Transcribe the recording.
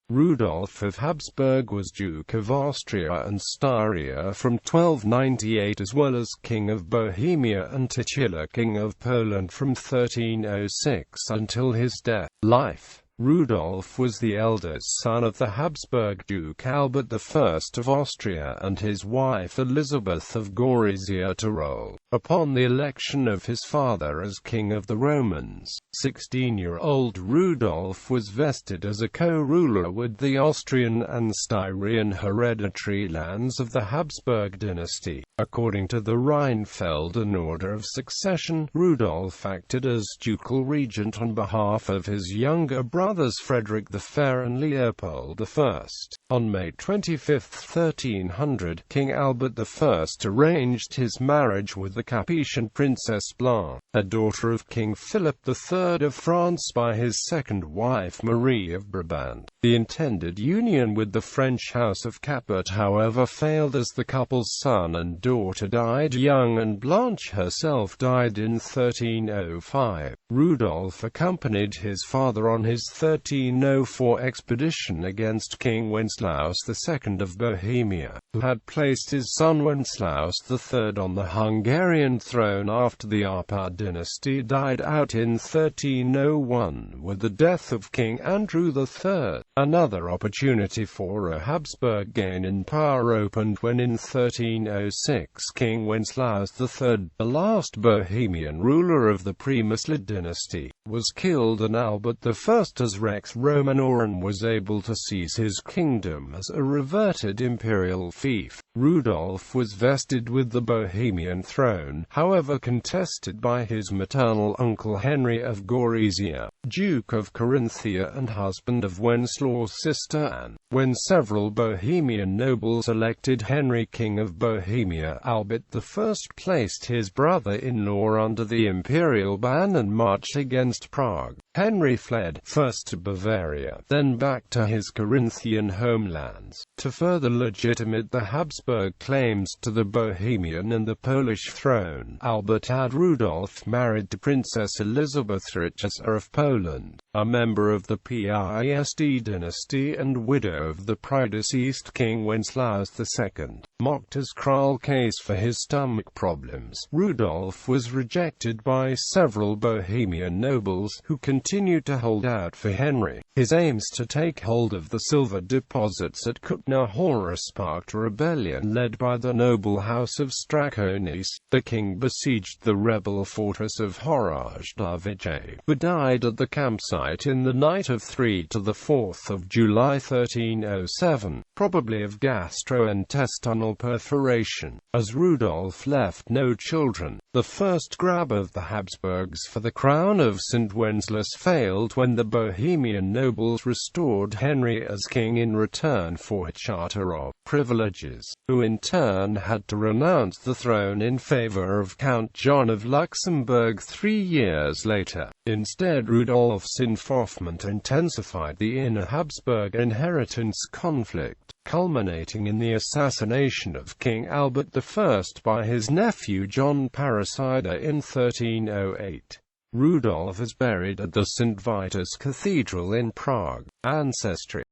Rudolf of Habsburg was Duke of Austria and Styria from 1298 as well as King of Bohemia and titular King of Poland from 1306 until his death. Life. Rudolf was the eldest son of the Habsburg Duke Albert I of Austria and his wife Elizabeth of Gorizia Tyrol. Upon the election of his father as King of the Romans, 16-year-old Rudolf was vested as a co-ruler with the Austrian and Styrian hereditary lands of the Habsburg dynasty. According to the Rheinfelden order of succession, Rudolf acted as ducal regent on behalf of his younger brothers Frederick the Fair and Leopold I. On May 25, 1300, King Albert I arranged his marriage with the Capetian Princess Blanche, a daughter of King Philip III of France by his second wife Marie of Brabant. The intended union with the French House of Capet however failed as the couple's son and daughter died young and Blanche herself died in 1305. Rudolf accompanied his father on his 1304 expedition against King Wenceslaus II of Bohemia, who had placed his son Wenceslaus III on the Hungarian throne after the Arpad dynasty died out in 1301 with the death of King Andrew III. Another opportunity for a Habsburg gain in power opened when in 1306 King Wenceslaus III, the last Bohemian ruler of the pre-Muslim dynasty, was killed and Albert I as Rex Romanorum was able to seize his kingdom as a reverted imperial fief. Rudolf was vested with the Bohemian throne, however contested by his maternal uncle Henry of Gorizia, Duke of Carinthia and husband of Wenceslaus' sister Anne. When several Bohemian nobles elected Henry King of Bohemia, Albert I placed his brother-in-law under the imperial ban and marched against Prague. Henry fled, first to Bavaria, then back to his Carinthian homelands. To further legitimate the Habsburg claims to the Bohemian and the Polish throne, Albert had Rudolf married to Princess Elizabeth Rychasa of Poland, a member of the Piast dynasty and widow of the predeceased King Wenceslaus II. Mocked as cruel case for his stomach problems, Rudolf was rejected by several Bohemian nobles, who continued to hold out for Henry. His aims to take hold of the silver deposits at Kutna Hora sparked a rebellion led by the noble house of Strakonis. The king besieged the rebel fortress of Horajdavice, but died at the campsite in the night of 3 to 4 July 1307, probably of gastrointestinal perforation. As Rudolf left no children, the first grab of the Habsburgs for the crown of St. Wenceslas failed when the Bohemian nobles restored Henry as king in return for a charter of privileges, who in turn had to renounce the throne in favor of Count John of Luxembourg 3 years later. Instead, Rudolf's involvement intensified the inner Habsburg inheritance conflict, culminating in the assassination of King Albert I by his nephew John Parasida in 1308. Rudolf is buried at the St. Vitus Cathedral in Prague. Ancestry.